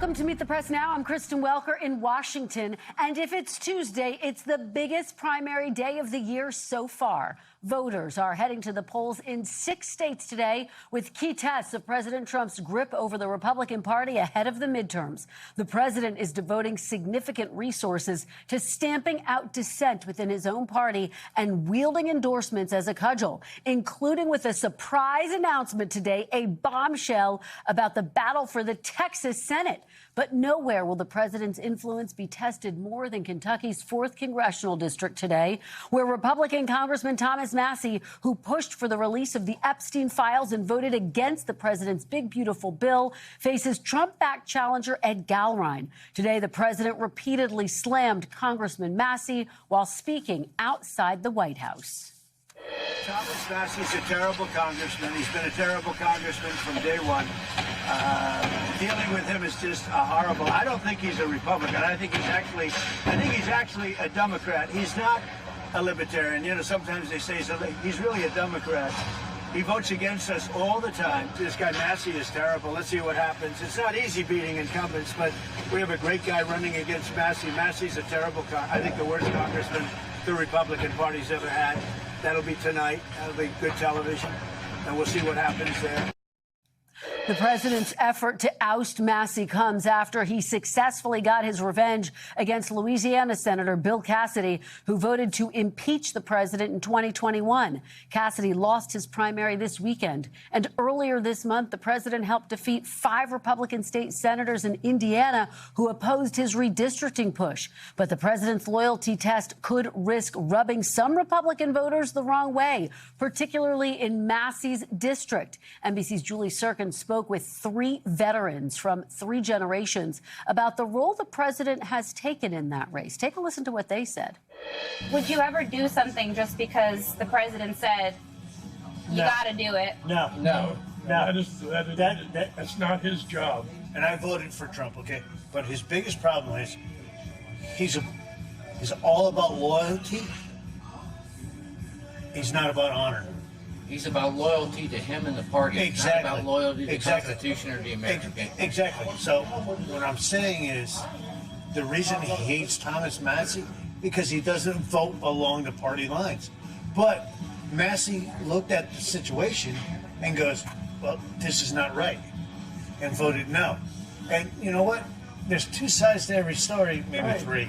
Welcome to Meet the Press Now. I'm Kristen Welker in Washington. And if it's Tuesday, it's the biggest primary day of the year so far. Voters are heading to the polls in 6 states today with key tests of President Trump's grip over the Republican Party ahead of the midterms. The president is devoting significant resources to stamping out dissent within his own party and wielding endorsements as a cudgel, including with a surprise announcement today, a bombshell about the battle for the Texas Senate. But nowhere will the president's influence be tested more than Kentucky's 4th congressional district today, where Republican Congressman Thomas Massie, who pushed for the release of the Epstein files and voted against the president's big, beautiful bill, faces Trump-backed challenger Ed Galrine. Today, the president repeatedly slammed Congressman Massie while speaking outside the White House. Thomas Massie's a terrible congressman. He's been a terrible congressman from day one. Dealing with him is just horrible. I don't think he's a Republican. I think he's actually a Democrat. He's not a libertarian. You know, sometimes they say he's really a Democrat. He votes against us all the time. This guy Massie is terrible. Let's see what happens. It's not easy beating incumbents, but we have a great guy running against Massie. Massie's a terrible I think the worst congressman the Republican Party's ever had. That'll be tonight. That'll be good television, and we'll see what happens there. The president's effort to oust Massie comes after he successfully got his revenge against Louisiana Senator Bill Cassidy, who voted to impeach the president in 2021. Cassidy lost his primary this weekend. And earlier this month, the president helped defeat 5 Republican state senators in Indiana who opposed his redistricting push. But the president's loyalty test could risk rubbing some Republican voters the wrong way, particularly in Massie's district. NBC's Julie Sirkin spoke with 3 veterans from 3 generations about the role the president has taken in that race. Take a listen to what they said. Would you ever do something just because the president said you got to do it? No. That's not his job. And I voted for Trump, okay? But his biggest problem is he's all about loyalty. He's not about honor. He's about loyalty to him and the party. Exactly. Not about loyalty to the Constitution or the American people. Exactly. So what I'm saying is the reason he hates Thomas Massie because he doesn't vote along the party lines. But Massie looked at the situation and goes, well, this is not right, and voted no. And you know what? There's 2 sides to every story, maybe 3.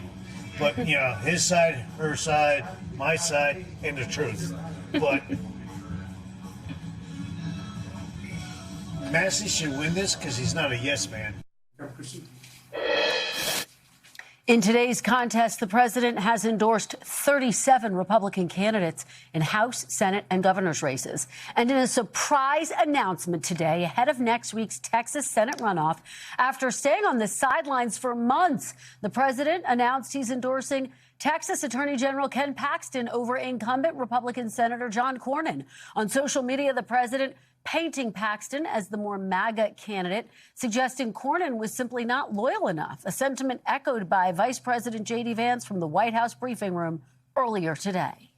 But, you know, his side, her side, my side, and the truth. But Massie should win this because he's not a yes man. In today's contest, the president has endorsed 37 Republican candidates in House, Senate, and governor's races. And in a surprise announcement today, ahead of next week's Texas Senate runoff, after staying on the sidelines for months, the president announced he's endorsing Texas Attorney General Ken Paxton over incumbent Republican Senator John Cornyn. On social media, the president painting Paxton as the more MAGA candidate, suggesting Cornyn was simply not loyal enough, a sentiment echoed by Vice President J.D. Vance from the White House briefing room earlier today.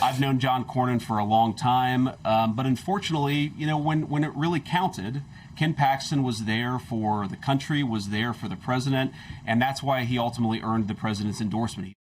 I've known John Cornyn for a long time, but unfortunately, you know, when it really counted, Ken Paxton was there for the country, was there for the president, and that's why he ultimately earned the president's endorsement.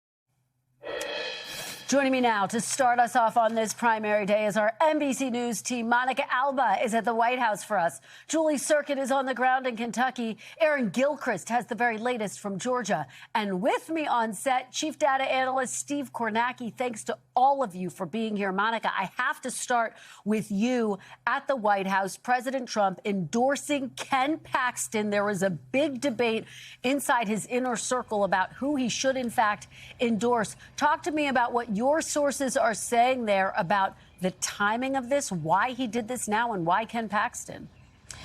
Joining me now to start us off on this primary day is our NBC News team. Monica Alba is at the White House for us. Julie Sirkin is on the ground in Kentucky. Aaron Gilchrist has the very latest from Georgia. And with me on set, Chief Data Analyst Steve Kornacki. Thanks to all of you for being here. Monica, I have to start with you at the White House. President Trump endorsing Ken Paxton. There was a big debate inside his inner circle about who he should, in fact, endorse. Talk to me about what your sources are saying there about the timing of this, why he did this now, and why Ken Paxton.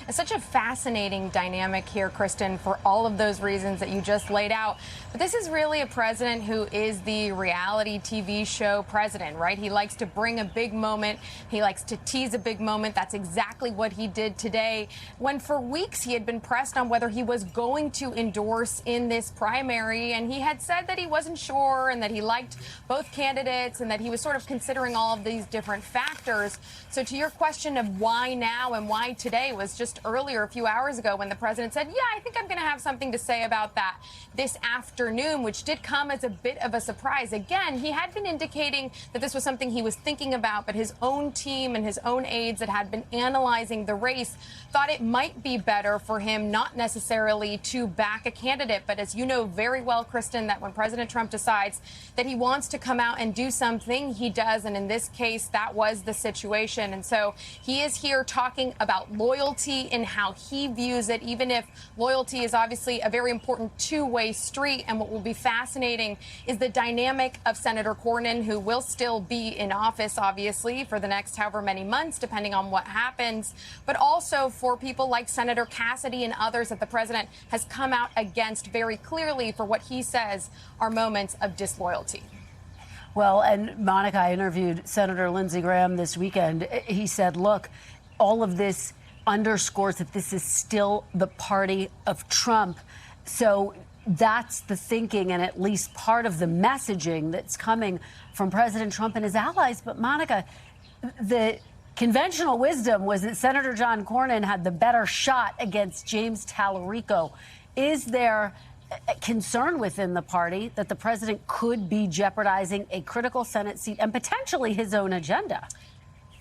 It's such a fascinating dynamic here, Kristen, for all of those reasons that you just laid out. But this is really a president who is the reality TV show president, right? He likes to bring a big moment. He likes to tease a big moment. That's exactly what he did today, when for weeks he had been pressed on whether he was going to endorse in this primary. And he had said that he wasn't sure and that he liked both candidates and that he was sort of considering all of these different factors. So to your question of why now and why today was just just earlier, a few hours ago, when the president said, yeah, I think I'm going to have something to say about that this afternoon, which did come as a bit of a surprise. Again, he had been indicating that this was something he was thinking about, but his own team and his own aides that had been analyzing the race thought it might be better for him not necessarily to back a candidate. But as you know very well, Kristen, that when President Trump decides that he wants to come out and do something, he does. And in this case, that was the situation. And so he is here talking about loyalty and how he views it, even if loyalty is obviously a very important two-way street. And what will be fascinating is the dynamic of Senator Cornyn, who will still be in office, obviously, for the next however many months, depending on what happens, but also for people like Senator Cassidy and others that the president has come out against very clearly for what he says are moments of disloyalty. Well, and Monica, I interviewed Senator Lindsey Graham this weekend. He said, look, all of this underscores that this is still the party of Trump. So that's the thinking and at least part of the messaging that's coming from President Trump and his allies. But Monica, the conventional wisdom was that Senator John Cornyn had the better shot against James Tallarico. Is there concern within the party that the president could be jeopardizing a critical Senate seat and potentially his own agenda?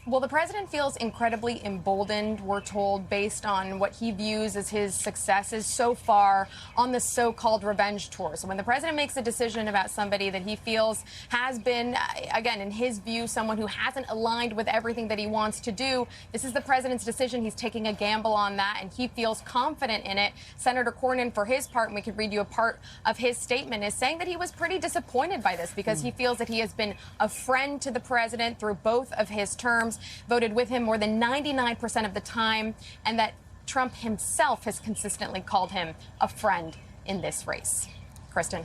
Well, the president feels incredibly emboldened, we're told, based on what he views as his successes so far on the so-called revenge tour. So when the president makes a decision about somebody that he feels has been, again, in his view, someone who hasn't aligned with everything that he wants to do, this is the president's decision. He's taking a gamble on that, and he feels confident in it. Senator Cornyn, for his part, and we could read you a part of his statement, is saying that he was pretty disappointed by this because he feels that he has been a friend to the president through both of his terms, voted with him more than 99% of the time, and that Trump himself has consistently called him a friend in this race. Kristen.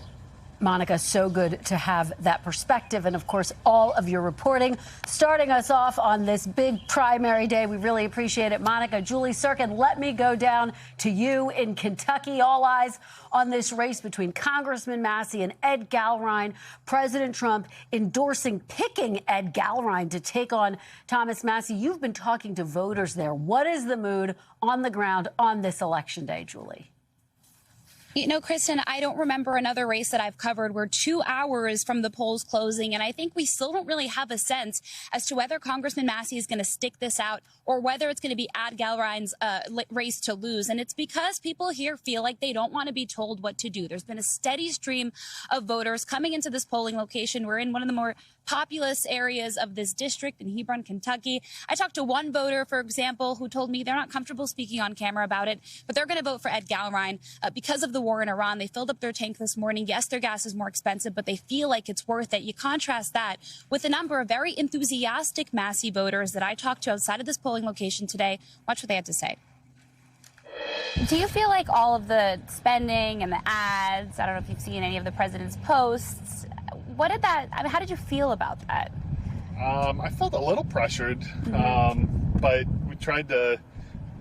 Monica, so good to have that perspective and, of course, all of your reporting. Starting us off on this big primary day, we really appreciate it. Monica, Julie Sirkin, let me go down to you in Kentucky. All eyes on this race between Congressman Massey and Ed Galrein. President Trump picking Ed Galrein to take on Thomas Massey. You've been talking to voters there. What is the mood on the ground on this election day, Julie? You know, Kristen, I don't remember another race that I've covered where 2 hours from the polls closing, and I think we still don't really have a sense as to whether Congressman Massey is going to stick this out or whether it's going to be Ed Galrein's race to lose. And it's because people here feel like they don't want to be told what to do. There's been a steady stream of voters coming into this polling location. We're in one of the more populous areas of this district in Hebron, Kentucky. I talked to one voter, for example, who told me they're not comfortable speaking on camera about it, but they're going to vote for Ed Galrein because of the war in Iran. They filled up their tank this morning. Yes, their gas is more expensive, but they feel like it's worth it. You contrast that with a number of very enthusiastic Massey voters that I talked to outside of this polling location today. Watch what they had to say. Do you feel like all of the spending and the ads, I don't know if you've seen any of the president's posts, how did you feel about that? I felt a little pressured, but we tried to,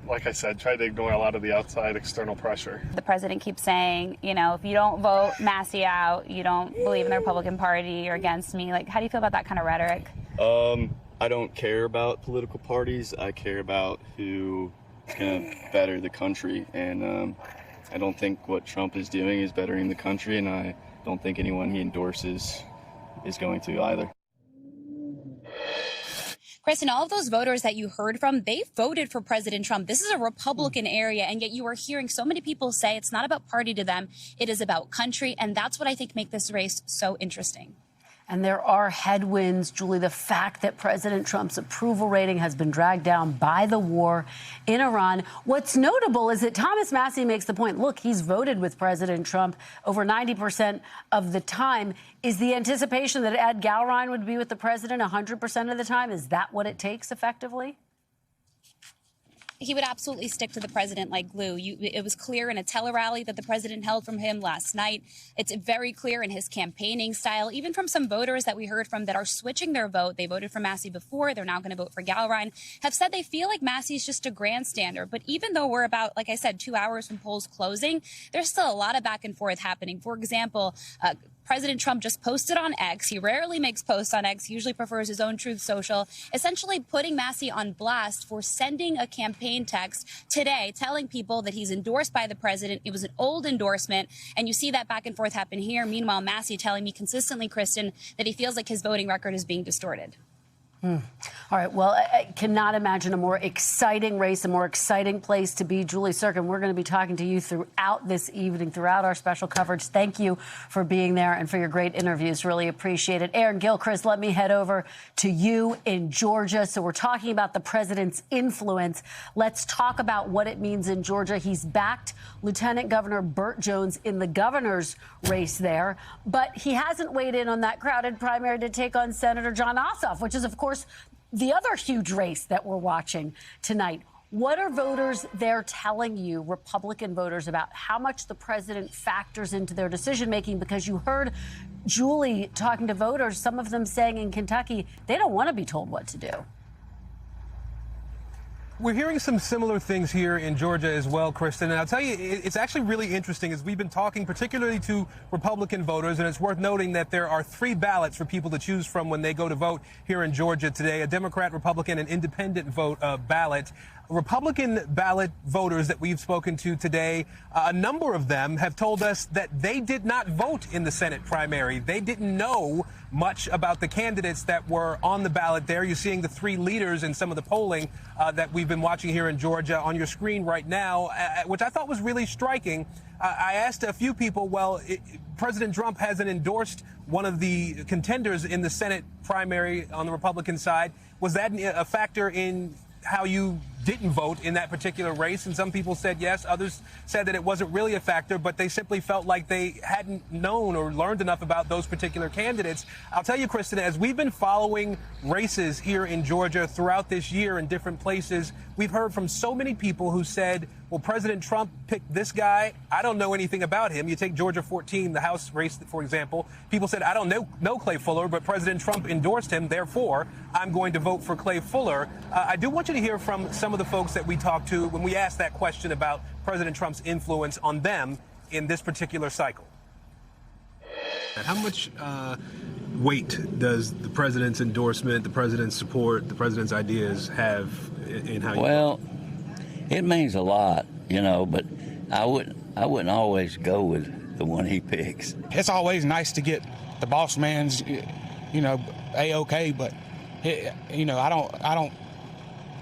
like I said, try to ignore a lot of the outside external pressure. The president keeps saying, you know, if you don't vote Massey out, you don't believe in the Republican Party, you're against me. Like, how do you feel about that kind of rhetoric? I don't care about political parties. I care about who is going to better the country. And I don't think what Trump is doing is bettering the country, and I don't think anyone he endorses is going to either. Kristen, all of those voters that you heard from, they voted for President Trump. This is a Republican area, and yet you are hearing so many people say it's not about party to them. It is about country, and that's what I think makes this race so interesting. And there are headwinds, Julie. The fact that President Trump's approval rating has been dragged down by the war in Iran. What's notable is that Thomas Massey makes the point, look, he's voted with President Trump over 90% of the time. Is the anticipation that Ed Galrein would be with the president 100% of the time? Is that what it takes effectively? He would absolutely stick to the president like glue. It was clear in a tele-rally that the president held from him last night. It's very clear in his campaigning style, even from some voters that we heard from that are switching their vote. They voted for Massey before. They're now going to vote for Galrein, have said they feel like Massey's just a grandstander. But even though we're about, like I said, 2 hours from polls closing, there's still a lot of back and forth happening. For example, President Trump just posted on X. He rarely makes posts on X. He usually prefers his own Truth Social, essentially putting Massey on blast for sending a campaign text today telling people that he's endorsed by the president. It was an old endorsement, and you see that back and forth happen here. Meanwhile, Massey telling me consistently, Kristen, that he feels like his voting record is being distorted. All right. Well, I cannot imagine a more exciting race, a more exciting place to be. Julie Sirkin, we're going to be talking to you throughout this evening, throughout our special coverage. Thank you for being there and for your great interviews. Really appreciate it. Aaron Gilchrist, let me head over to you in Georgia. So we're talking about the president's influence. Let's talk about what it means in Georgia. He's backed Lieutenant Governor Burt Jones in the governor's race there, but he hasn't weighed in on that crowded primary to take on Senator Jon Ossoff, which is, of course, the other huge race that we're watching tonight. What are voters there telling you, Republican voters, about how much the president factors into their decision making? Because you heard Julie talking to voters, some of them saying in Kentucky they don't want to be told what to do. We're hearing some similar things here in Georgia as well, Kristen. And I'll tell you, it's actually really interesting as we've been talking particularly to Republican voters, and it's worth noting that there are 3 ballots for people to choose from when they go to vote here in Georgia today: a Democrat, Republican, and independent vote ballot. Republican ballot voters that we've spoken to today, a number of them have told us that they did not vote in the Senate primary. They didn't know much about the candidates that were on the ballot there. You're seeing the 3 leaders in some of the polling that we've been watching here in Georgia on your screen right now, which I thought was really striking. I asked a few people, well, President Trump hasn't endorsed one of the contenders in the Senate primary on the Republican side. Was that a factor in how you didn't vote in that particular race? And some people said yes, others said that it wasn't really a factor, but they simply felt like they hadn't known or learned enough about those particular candidates. I'll tell you, Kristen, as we've been following races here in Georgia throughout this year in different places, we've heard from so many people who said, well, President Trump picked this guy. I don't know anything about him. You take Georgia 14, the House race, for example. People said, I don't know Clay Fuller, but President Trump endorsed him. Therefore, I'm going to vote for Clay Fuller. I do want you to hear from some of the folks that we talked to when we asked that question about President Trump's influence on them in this particular cycle. How much weight does the president's endorsement, the president's support, the president's ideas have in how you vote? It means a lot, you know, but I wouldn't always go with the one he picks. It's always nice to get the boss man's, you know, A-OK, but you know, I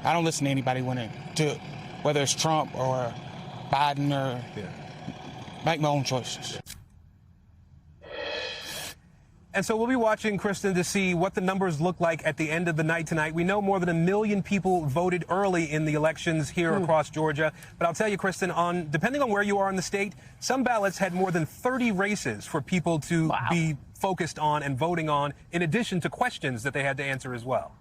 don't listen to anybody whether it's Trump or Biden or make my own choices. And so we'll be watching, Kristen, to see what the numbers look like at the end of the night tonight. We know more than 1 million people voted early in the elections here across Georgia. But I'll tell you, Kristen, depending on where you are in the state, some ballots had more than 30 races for people to be focused on and voting on, in addition to questions that they had to answer as well.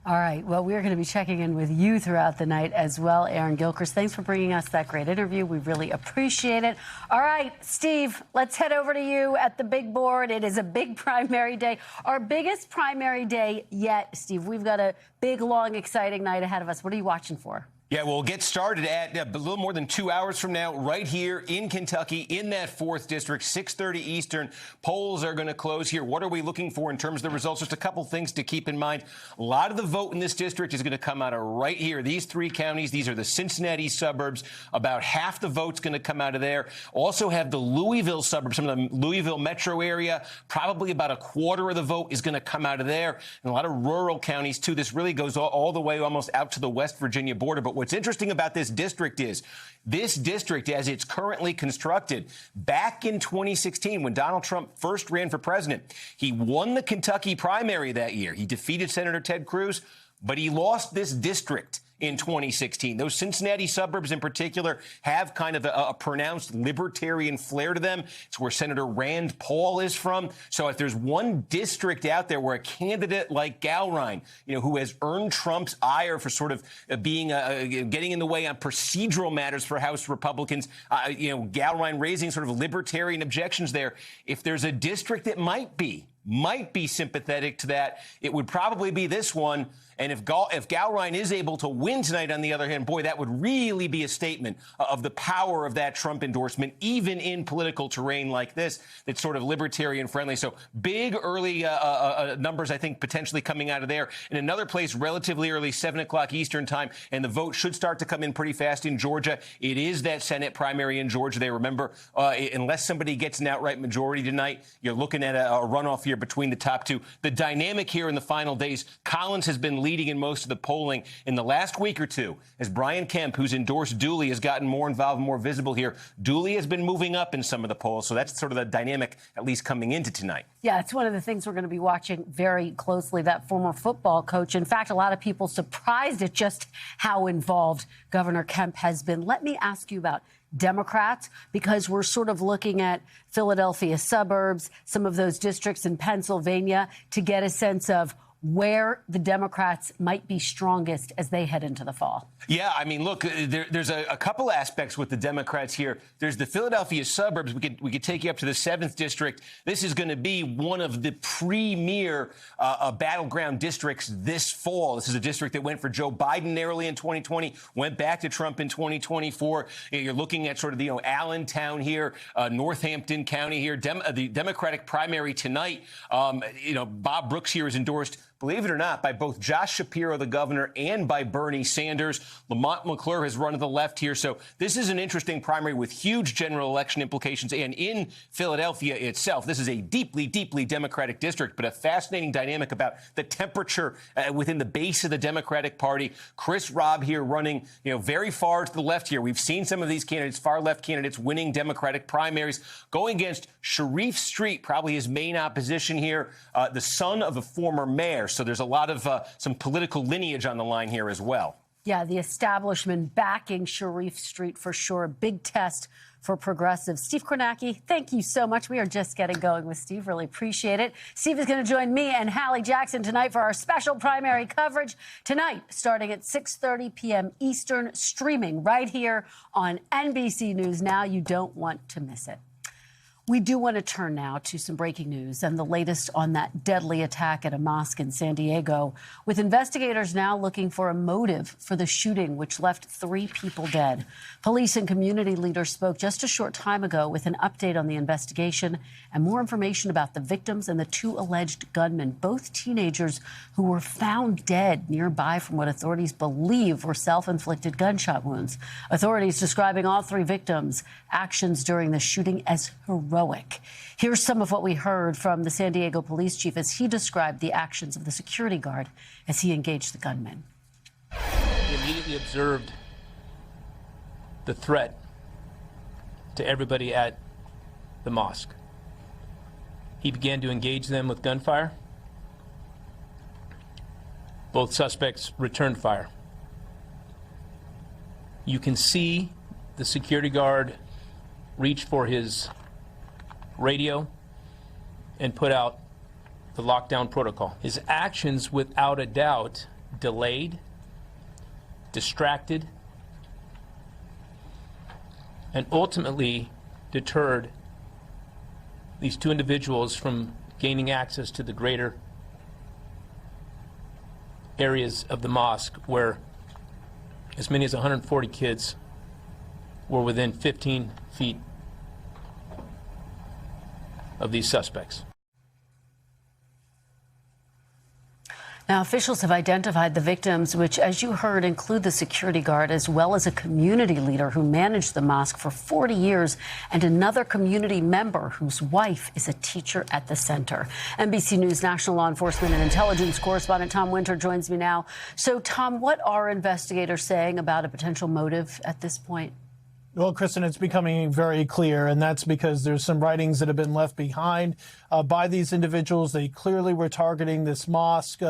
All right. Well, we're going to be checking in with you throughout the night as well. Aaron Gilchrist, thanks for bringing us that great interview. We really appreciate it. All right, Steve, let's head over to you at the big board. It is a big primary day, our biggest primary day yet, Steve. We've got a big, long, exciting night ahead of us. What are you watching for? Yeah, we'll get started at a little more than 2 hours from now, right here in Kentucky, in that 4th district, 6:30 Eastern. Polls are going to close here. What are we looking for in terms of the results? Just a couple things to keep in mind. A lot of the vote in this district is going to come out of right here. These 3 counties, these are the Cincinnati suburbs. About half the vote's going to come out of there. Also have the Louisville suburbs, some of the Louisville metro area. Probably about a quarter of the vote is going to come out of there. And a lot of rural counties, too. This really goes all the way almost out to the West Virginia border. But what's interesting about this district is this district, as it's currently constructed, back in 2016, when Donald Trump first ran for president, he won the Kentucky primary that year. He defeated Senator Ted Cruz, but he lost this district in 2016. Those Cincinnati suburbs in particular have kind of a pronounced libertarian flair to them. It's where Senator Rand Paul is from. So if there's one district out there where a candidate like Galrine, you know, who has earned Trump's ire for sort of being getting in the way on procedural matters for House Republicans, you know, Galrine raising sort of libertarian objections there. If there's a district that might be might be sympathetic to that, it would probably be this one. And if Gowrine is able to win tonight, on the other hand, boy, that would really be a statement of the power of that Trump endorsement, even in political terrain like this, that's sort of libertarian friendly. So big early numbers, I think, potentially coming out of there. In another place, relatively early, 7 o'clock Eastern time, and the vote should start to come in pretty fast in Georgia. It is that Senate primary in Georgia. They remember, unless somebody gets an outright majority tonight, you're looking at a runoff here between the top two. The dynamic here in the final days, Collins has been leading in most of the polling in the last week or two, as Brian Kemp, who's endorsed Dooley, has gotten more involved, more visible here. Dooley has been moving up in some of the polls, so that's sort of the dynamic, at least coming into tonight. Yeah, it's one of the things we're going to be watching very closely, that former football coach. In fact, a lot of people surprised at just how involved Governor Kemp has been. Let me ask you about Democrats, because we're sort of looking at Philadelphia suburbs, some of those districts in Pennsylvania, to get a sense of where the Democrats might be strongest as they head into the fall. Yeah, I mean, look, there's a couple aspects with the Democrats here. There's the Philadelphia suburbs. We could take you up to the 7th district. This is going to be one of the premier battleground districts this fall. This is a district that went for Joe Biden narrowly in 2020, went back to Trump in 2024. You're looking at sort of the Allentown here, Northampton County here, the Democratic primary tonight. Bob Brooks here is endorsed, believe it or not, by both Josh Shapiro, the governor, and by Bernie Sanders. Lamont McClure has run to the left here. So this is an interesting primary with huge general election implications. And in Philadelphia itself, this is a deeply, deeply Democratic district, but a fascinating dynamic about the temperature within the base of the Democratic Party. Chris Robb here running, very far to the left here. We've seen some of these candidates, far left candidates, winning Democratic primaries, going against Sharif Street, probably his main opposition here, the son of a former mayor. So there's a lot of some political lineage on the line here as well. Yeah, the establishment backing Sharif Street for sure. Big test for progressives. Steve Kornacki, thank you so much. We are just getting going with Steve. Really appreciate it. Steve is going to join me and Hallie Jackson tonight for our special primary coverage. Tonight, starting at 6:30 p.m. Eastern, streaming right here on NBC News Now. You don't want to miss it. We do want to turn now to some breaking news and the latest on that deadly attack at a mosque in San Diego, with investigators now looking for a motive for the shooting, which left 3 people dead. Police and community leaders spoke just a short time ago with an update on the investigation and more information about the victims and the 2 alleged gunmen, both teenagers who were found dead nearby from what authorities believe were self-inflicted gunshot wounds. Authorities describing all 3 victims' actions during the shooting as heroic. Here's some of what we heard from the San Diego police chief as he described the actions of the security guard as he engaged the gunman. He immediately observed the threat to everybody at the mosque. He began to engage them with gunfire. Both suspects returned fire. You can see the security guard reach for his radio and put out the lockdown protocol. His actions, without a doubt, delayed, distracted, and ultimately deterred these 2 individuals from gaining access to the greater areas of the mosque where as many as 140 kids were within 15 feet of these suspects. Now, officials have identified the victims, which, as you heard, include the security guard as well as a community leader who managed the mosque for 40 years and another community member whose wife is a teacher at the center. NBC News national law enforcement and intelligence correspondent Tom Winter joins me now. So, Tom, what are investigators saying about a potential motive at this point? Well, Kristen, it's becoming very clear, and that's because there's some writings that have been left behind by these individuals. They clearly were targeting this mosque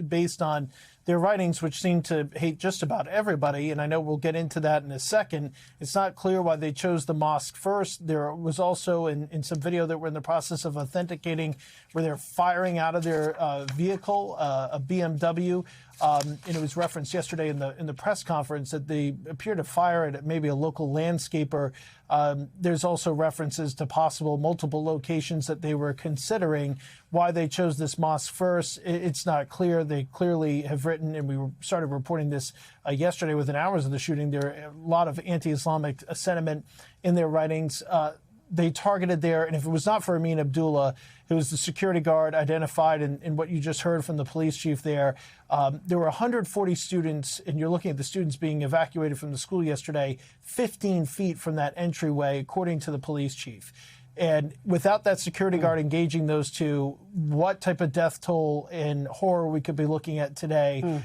based on their writings, which seem to hate just about everybody. And I know we'll get into that in a second. It's not clear why they chose the mosque first. There was also in some video that we're in the process of authenticating where they're firing out of their vehicle, a BMW. And it was referenced yesterday in the press conference that they appear to fire at maybe a local landscaper. There's also references to possible multiple locations that they were considering. Why they chose this mosque first, it's not clear. They clearly have written, and we started reporting this yesterday within hours of the shooting, there are a lot of anti-Islamic sentiment in their writings. They targeted there, and if it was not for Amin Abdullah, who was the security guard identified in what you just heard from the police chief there were 140 students, and you're looking at the students being evacuated from the school yesterday, 15 feet from that entryway, according to the police chief. And without that security guard engaging those two, what type of death toll and horror we could be looking at today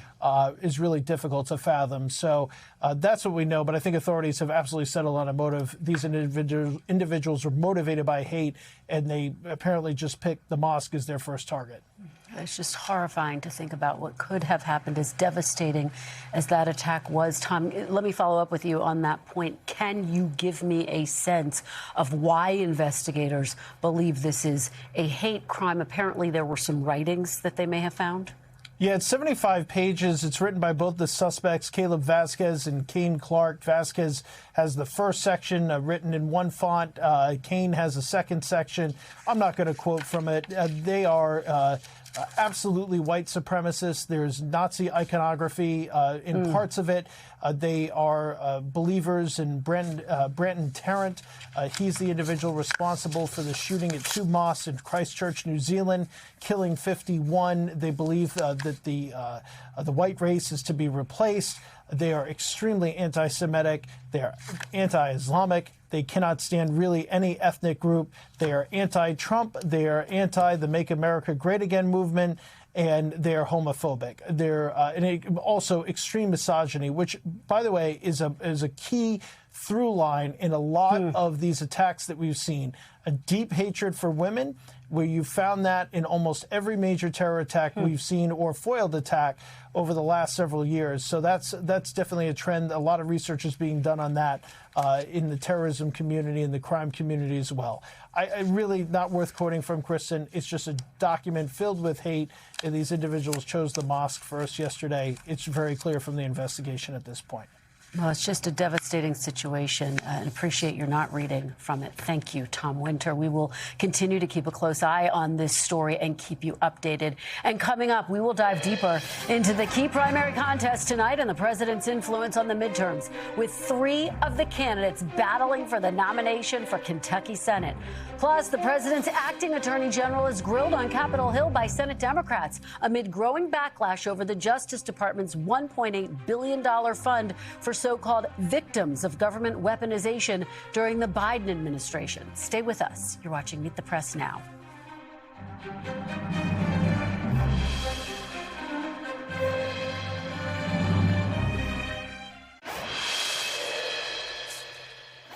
is really difficult to fathom. So that's what we know. But I think authorities have absolutely settled on a motive. These individuals were motivated by hate, and they apparently just picked the mosque as their first target. It's just horrifying to think about what could have happened, as devastating as that attack was. Tom, let me follow up with you on that point. Can you give me a sense of why investigators believe this is a hate crime? Apparently, there were some writings that they may have found. Yeah, it's 75 pages. It's written by both the suspects, Caleb Vasquez and Kane Clark. Vasquez has the first section written in one font. Kane has a second section. I'm not going to quote from it. They are absolutely white supremacists. There's Nazi iconography in parts of it. They are believers in Brenton Tarrant. He's the individual responsible for the shooting at 2 mosques in Christchurch, New Zealand, killing 51. They believe that the white race is to be replaced. They are extremely anti-Semitic. They are anti-Islamic. They cannot stand really any ethnic group. They are anti-Trump. They are anti the Make America Great Again movement. And they're homophobic. They're and also extreme misogyny, which, by the way, is a key through line in a lot of these attacks that we've seen. A deep hatred for women, where you found that in almost every major terror attack we've seen or foiled attack over the last several years. So that's definitely a trend. A lot of research is being done on that in the terrorism community and the crime community as well. I really not worth quoting from, Kristen. It's just a document filled with hate, and these individuals chose the mosque first yesterday. It's very clear from the investigation at this point. Well, it's just a devastating situation, and appreciate your not reading from it. Thank you, Tom Winter. We will continue to keep a close eye on this story and keep you updated. And coming up, we will dive deeper into the key primary contest tonight and the president's influence on the midterms, with 3 of the candidates battling for the nomination for Kentucky Senate. Plus, the president's acting attorney general is grilled on Capitol Hill by Senate Democrats amid growing backlash over the Justice Department's $1.8 billion fund for so-called victims of government weaponization during the Biden administration. Stay with us. You're watching Meet the Press now.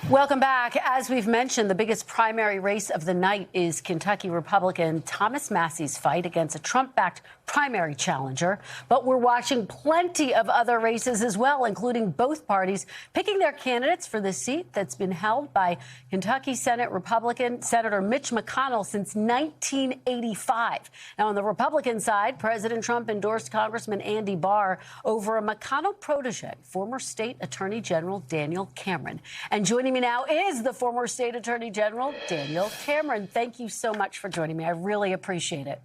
Welcome back. As we've mentioned, the biggest primary race of the night is Kentucky Republican Thomas Massie's fight against a Trump-backed primary challenger. But we're watching plenty of other races as well, including both parties picking their candidates for the seat that's been held by Kentucky Senate Republican Senator Mitch McConnell since 1985. Now, on the Republican side, President Trump endorsed Congressman Andy Barr over a McConnell protege, former State Attorney General Daniel Cameron. And joining me now is the former State Attorney General, Daniel Cameron. Thank you so much for joining me. I really appreciate it.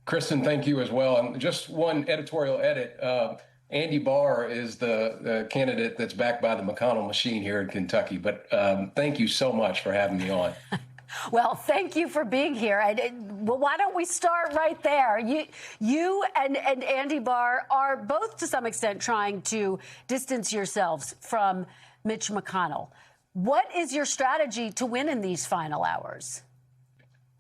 Kristen, thank you as well. And just one editorial edit. Andy Barr is the candidate that's backed by the McConnell machine here in Kentucky. But thank you so much for having me on. Well, thank you for being here. Well, why don't we start right there? You and Andy Barr are both, to some extent, trying to distance yourselves from Mitch McConnell. What is your strategy to win in these final hours?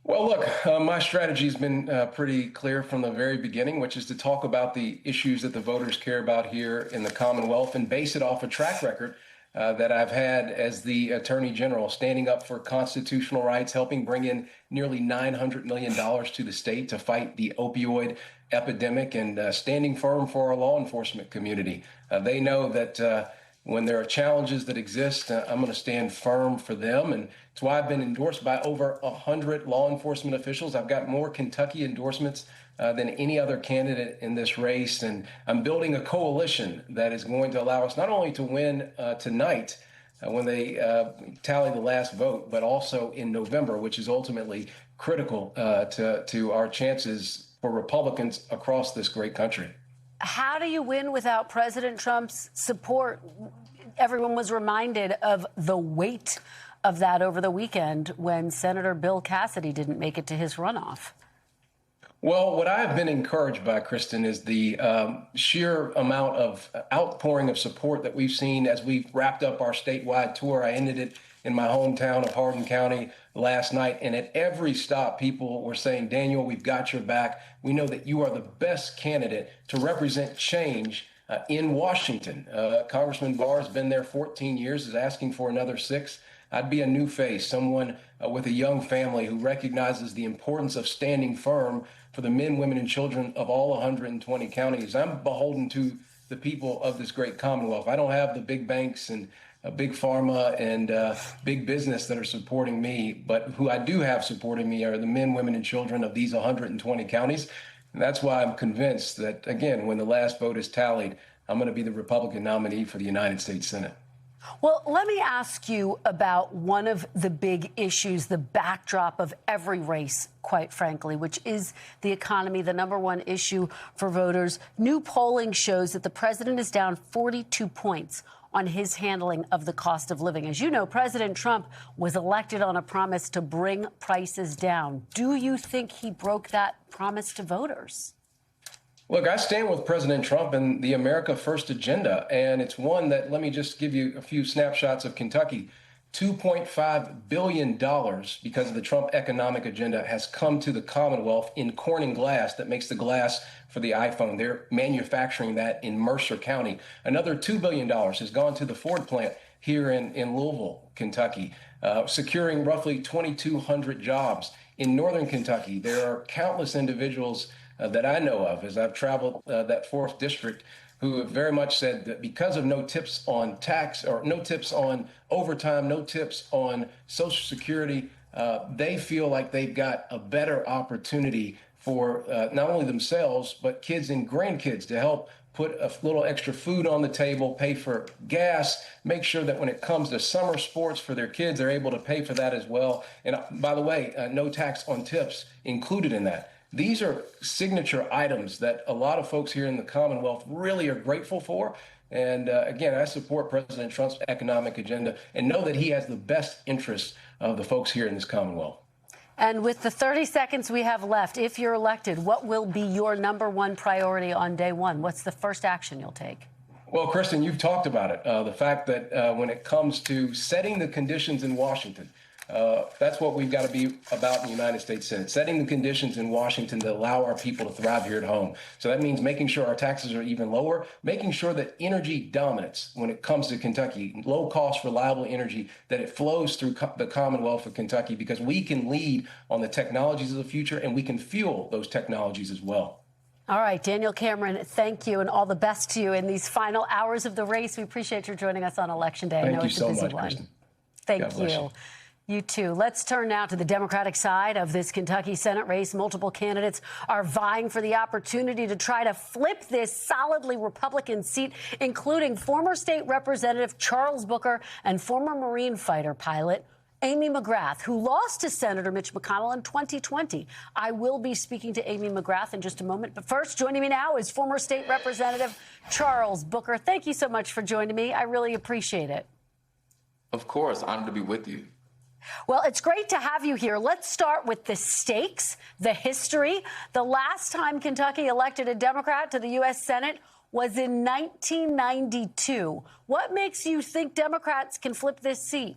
Well, look, my strategy has been pretty clear from the very beginning, which is to talk about the issues that the voters care about here in the Commonwealth and base it off a track record that I've had as the Attorney General, standing up for constitutional rights, helping bring in nearly $900 million to the state to fight the opioid epidemic, and standing firm for our law enforcement community. They know that When there are challenges that exist, I'm going to stand firm for them. And it's why I've been endorsed by over 100 law enforcement officials. I've got more Kentucky endorsements than any other candidate in this race. And I'm building a coalition that is going to allow us not only to win tonight when they tally the last vote, but also in November, which is ultimately critical to our chances for Republicans across this great country. How do you win without President Trump's support? Everyone was reminded of the weight of that over the weekend when Senator Bill Cassidy didn't make it to his runoff. Well, what I have been encouraged by, Kristen, is the sheer amount of outpouring of support that we've seen as we've wrapped up our statewide tour. I ended it in my hometown of Hardin County last night, and at every stop, people were saying, Daniel, we've got your back. We know that you are the best candidate to represent change in Washington. Congressman Barr has been there 14 years, is asking for another 6. I'd be a new face, someone with a young family who recognizes the importance of standing firm for the men, women, and children of all 120 counties. I'm beholden to the people of this great Commonwealth. I don't have the big banks and big pharma and big business that are supporting me, but who I do have supporting me are the men, women, and children of these 120 counties. And that's why I'm convinced that, again, when the last vote is tallied, I'm going to be the Republican nominee for the United States Senate. Well, let me ask you about one of the big issues, the backdrop of every race, quite frankly, which is the economy, the number one issue for voters. New polling shows that the president is down 42 points on his handling of the cost of living. As you know, President Trump was elected on a promise to bring prices down. Do you think he broke that promise to voters? Look, I stand with President Trump and the America First agenda, and it's one that, let me just give you a few snapshots of Kentucky. $2.5 billion because of the Trump economic agenda has come to the Commonwealth in Corning glass that makes the glass for the iPhone. They're manufacturing that in Mercer County. Another $2 billion has gone to the Ford plant here in Louisville, Kentucky, securing roughly 2,200 jobs. In Northern Kentucky, there are countless individuals that I know of as I've traveled that 4th district who have very much said that because of no tips on tax or no tips on overtime, no tips on Social Security, they feel like they've got a better opportunity for not only themselves, but kids and grandkids to help put a little extra food on the table, pay for gas, make sure that when it comes to summer sports for their kids, they're able to pay for that as well. And by the way, no tax on tips included in that. These are signature items that a lot of folks here in the Commonwealth really are grateful for. And again, I support President Trump's economic agenda and know that he has the best interests of the folks here in this Commonwealth. And with the 30 seconds we have left, if you're elected, what will be your number one priority on day one? What's the first action you'll take? Well, Kristen, you've talked about it. The fact that when it comes to setting the conditions in Washington, that's what we've got to be about in the United States Senate, setting the conditions in Washington that allow our people to thrive here at home. So that means making sure our taxes are even lower, making sure that energy dominance when it comes to Kentucky, low cost, reliable energy, that it flows through the Commonwealth of Kentucky because we can lead on the technologies of the future and we can fuel those technologies as well. All right, Daniel Cameron, thank you and all the best to you in these final hours of the race. We appreciate your joining us on Election Day. I know it's a busy one. Kristen. Thank you. You too. Let's turn now to the Democratic side of this Kentucky Senate race. Multiple candidates are vying for the opportunity to try to flip this solidly Republican seat, including former state representative Charles Booker and former Marine fighter pilot Amy McGrath, who lost to Senator Mitch McConnell in 2020. I will be speaking to Amy McGrath in just a moment. But first, joining me now is former state representative Charles Booker. Thank you so much for joining me. I really appreciate it. Of course. Honored to be with you. Well, it's great to have you here. Let's start with the stakes, the history. The last time Kentucky elected a Democrat to the U.S. Senate was in 1992. What makes you think Democrats can flip this seat?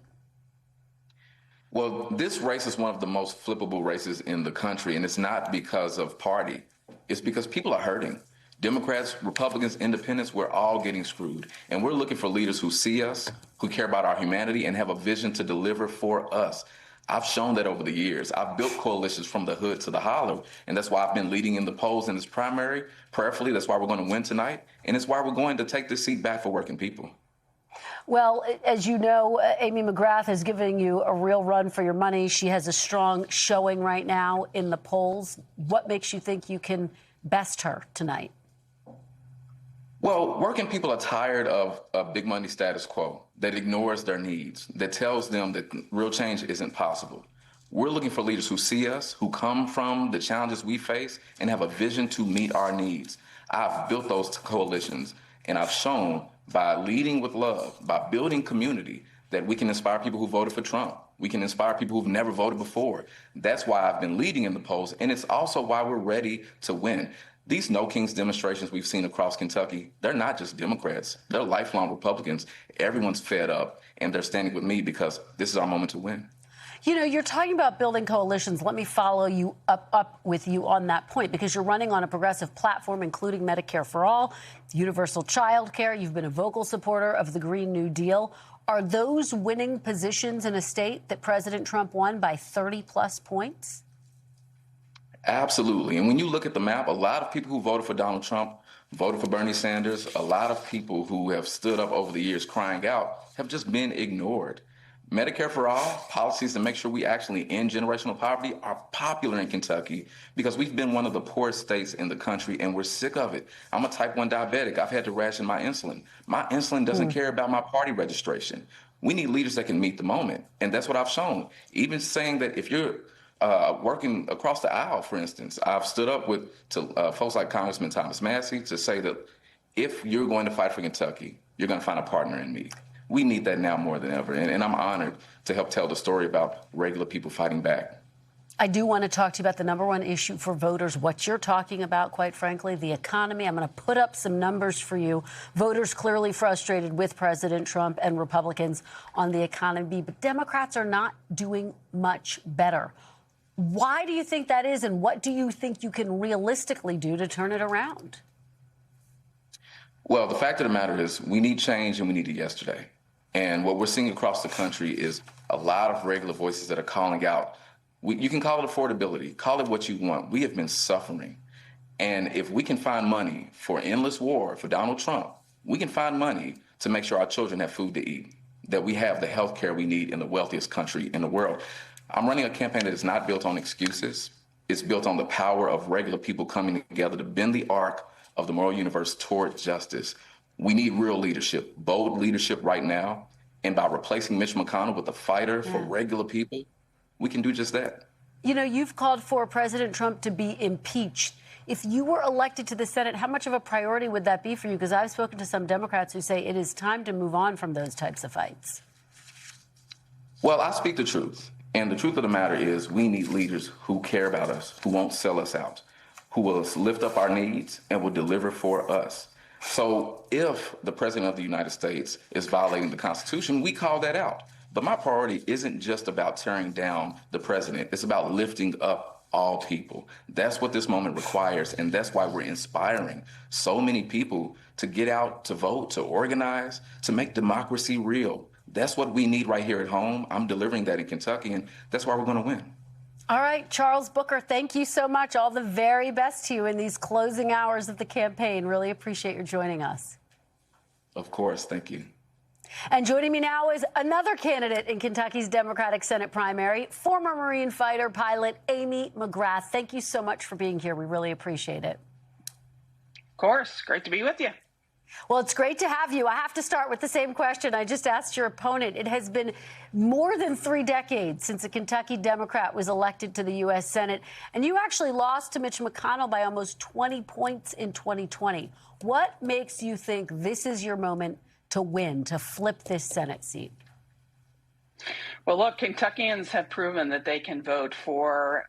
Well, this race is one of the most flippable races in the country, and it's not because of party. It's because people are hurting. Democrats, Republicans, independents, we're all getting screwed. And we're looking for leaders who see us, who care about our humanity, and have a vision to deliver for us. I've shown that over the years. I've built coalitions from the hood to the hollow, and that's why I've been leading in the polls in this primary. Prayerfully, that's why we're going to win tonight, and it's why we're going to take this seat back for working people. Well, as you know, Amy McGrath is giving you a real run for your money. She has a strong showing right now in the polls. What makes you think you can best her tonight? Well, working people are tired of a big money status quo that ignores their needs, that tells them that real change isn't possible. We're looking for leaders who see us, who come from the challenges we face, and have a vision to meet our needs. I've built those coalitions, and I've shown by leading with love, by building community, that we can inspire people who voted for Trump. We can inspire people who've never voted before. That's why I've been leading in the polls, and it's also why we're ready to win. These No Kings demonstrations we've seen across Kentucky, they're not just Democrats. They're lifelong Republicans. Everyone's fed up, and they're standing with me because this is our moment to win. You know, you're talking about building coalitions. Let me follow you up with you on that point, because you're running on a progressive platform, including Medicare for All, universal child care. You've been a vocal supporter of the Green New Deal. Are those winning positions in a state that President Trump won by 30-plus points? Absolutely. And when you look at the map, a lot of people who voted for Donald Trump voted for Bernie Sanders. A lot of people who have stood up over the years crying out have just been ignored. Medicare for All, policies to make sure we actually end generational poverty, are popular in Kentucky because we've been one of the poorest states in the country, and we're sick of it. I'm a type 1 diabetic. I've had to ration my insulin. My insulin doesn't care about my party registration. We need leaders that can meet the moment, and that's what I've shown. Even saying that if you're working across the aisle, for instance, I've stood up to folks like Congressman Thomas Massey to say that if you're going to fight for Kentucky, you're going to find a partner in me. We need that now more than ever, and I'm honored to help tell the story about regular people fighting back. I do want to talk to you about the number one issue for voters, what you're talking about, quite frankly, the economy. I'm going to put up some numbers for you. Voters clearly frustrated with President Trump and Republicans on the economy, but Democrats are not doing much better. Why do you think that is, and what do you think you can realistically do to turn it around? Well, the fact of the matter is we need change, and we need it yesterday. And what we're seeing across the country is a lot of regular voices that are calling out. You can call it affordability, call it what you want. We have been suffering. And if we can find money for endless war for Donald Trump, we can find money to make sure our children have food to eat, that we have the health care we need in the wealthiest country in the world. I'm running a campaign that is not built on excuses. It's built on the power of regular people coming together to bend the arc of the moral universe toward justice. We need real leadership, bold leadership right now. And by replacing Mitch McConnell with a fighter for regular people, we can do just that. You know, you've called for President Trump to be impeached. If you were elected to the Senate, how much of a priority would that be for you? Because I've spoken to some Democrats who say it is time to move on from those types of fights. Well, I speak the truth. And the truth of the matter is we need leaders who care about us, who won't sell us out, who will lift up our needs and will deliver for us. So if the President of the United States is violating the Constitution, we call that out. But my priority isn't just about tearing down the president. It's about lifting up all people. That's what this moment requires, and that's why we're inspiring so many people to get out, to vote, to organize, to make democracy real. That's what we need right here at home. I'm delivering that in Kentucky, and that's why we're going to win. All right, Charles Booker, thank you so much. All the very best to you in these closing hours of the campaign. Really appreciate your joining us. Of course. Thank you. And joining me now is another candidate in Kentucky's Democratic Senate primary, former Marine fighter pilot Amy McGrath. Thank you so much for being here. We really appreciate it. Of course. Great to be with you. Well, it's great to have you. I have to start with the same question I just asked your opponent. It has been more than 3 decades since a Kentucky Democrat was elected to the U.S. Senate, and you actually lost to Mitch McConnell by almost 20 points in 2020. What makes you think this is your moment to win, to flip this Senate seat? Well, look, Kentuckians have proven that they can vote for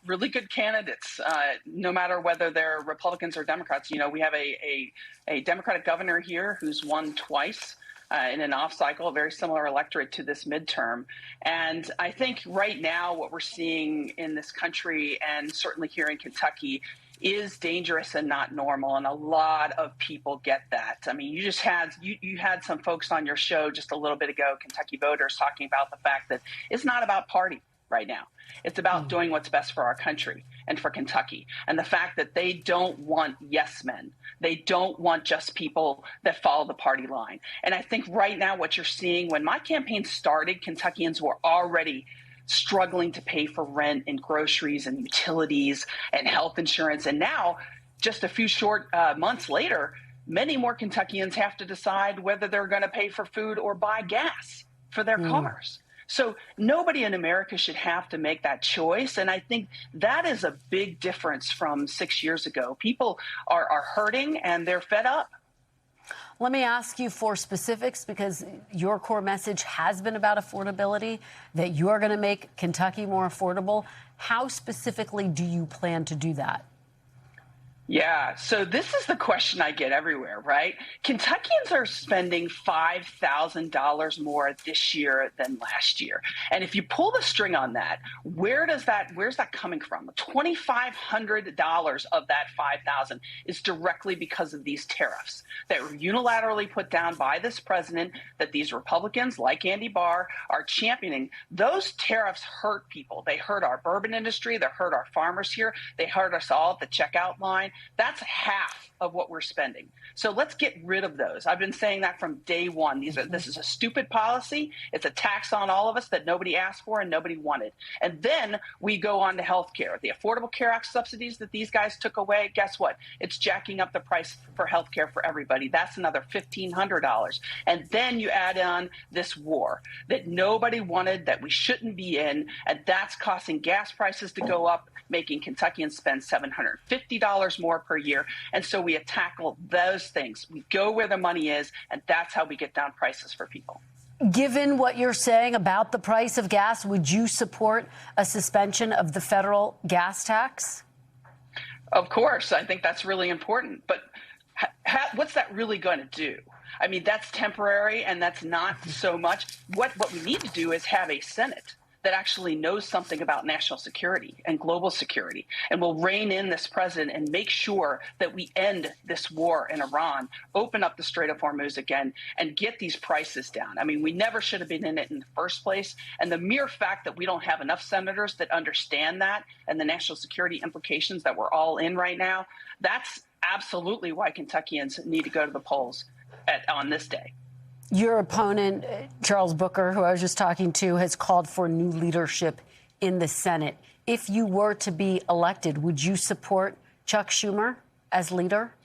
really good candidates, no matter whether they're Republicans or Democrats. You know, we have a Democratic governor here who's won twice in an off cycle, a very similar electorate to this midterm. And I think right now what we're seeing in this country, and certainly here in Kentucky, is dangerous and not normal, and a lot of people get that. I mean, you had some folks on your show just a little bit ago, Kentucky voters, talking about the fact that it's not about party right now. It's about doing what's best for our country. and for Kentucky. And the fact that they don't want yes men. They don't want just people that follow the party line. And I think right now what you're seeing, when my campaign started, Kentuckians were already struggling to pay for rent and groceries and utilities and health insurance. And now, just a few short months later, many more Kentuckians have to decide whether they're going to pay for food or buy gas for their cars. So nobody in America should have to make that choice. And I think that is a big difference from 6 years ago. People are hurting and they're fed up. Let me ask you for specifics, because your core message has been about affordability, that you are going to make Kentucky more affordable. How specifically do you plan to do that? Yeah, so this is the question I get everywhere, right? Kentuckians are spending $5,000 more this year than last year. And if you pull the string on that, where's that coming from? $2,500 of that $5,000 is directly because of these tariffs that were unilaterally put down by this president, that these Republicans like Andy Barr are championing. Those tariffs hurt people. They hurt our bourbon industry. They hurt our farmers here. They hurt us all at the checkout line. That's half of what we're spending. So let's get rid of those. I've been saying that from day one. This is a stupid policy. It's a tax on all of us that nobody asked for and nobody wanted. And then we go on to health care. The Affordable Care Act subsidies that these guys took away, guess what? It's jacking up the price for health care for everybody. That's another $1,500. And then you add on this war that nobody wanted, that we shouldn't be in, and that's causing gas prices to go up, making Kentuckians spend $750 more per year. And so we tackle those things. We go where the money is, and that's how we get down prices for people. Given what you're saying about the price of gas, would you support a suspension of the federal gas tax? Of course. I think that's really important. But what's that really going to do? I mean, that's temporary, and that's not so much. What we need to do is have a Senate that actually knows something about national security and global security, and will rein in this president and make sure that we end this war in Iran, open up the Strait of Hormuz again, and get these prices down. I mean, we never should have been in it in the first place. And the mere fact that we don't have enough senators that understand that and the national security implications that we're all in right now, that's absolutely why Kentuckians need to go to the polls on this day. Your opponent, Charles Booker, who I was just talking to, has called for new leadership in the Senate. If you were to be elected, would you support Chuck Schumer as leader?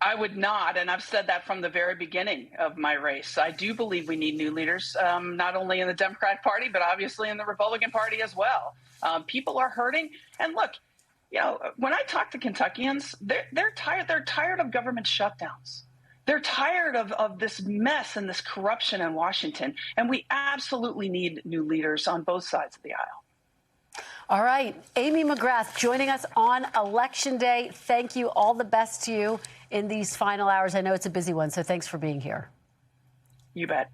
I would not, and I've said that from the very beginning of my race. I do believe we need new leaders, not only in the Democratic Party, but obviously in the Republican Party as well. People are hurting. And look, you know, when I talk to Kentuckians, they're tired. They're tired of government shutdowns. They're tired of this mess and this corruption in Washington, and we absolutely need new leaders on both sides of the aisle. All right. Amy McGrath joining us on Election Day. Thank you. All the best to you in these final hours. I know it's a busy one, so thanks for being here. You bet.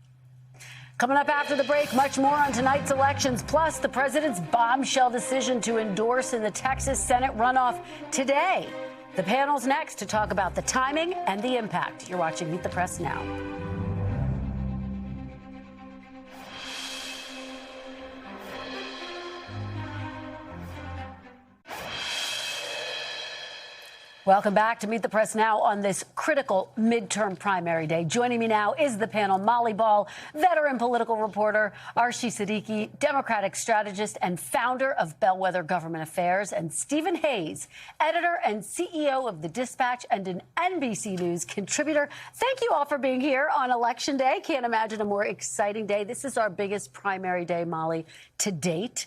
Coming up after the break, much more on tonight's elections, plus the president's bombshell decision to endorse in the Texas Senate runoff today. The panel's next to talk about the timing and the impact. You're watching Meet the Press Now. Welcome back to Meet the Press Now on this critical midterm primary day. Joining me now is the panel: Molly Ball, veteran political reporter; Archie Siddiqui, Democratic strategist and founder of Bellwether Government Affairs; and Stephen Hayes, editor and CEO of The Dispatch and an NBC News contributor. Thank you all for being here on Election Day. Can't imagine a more exciting day. This is our biggest primary day, Molly, to date.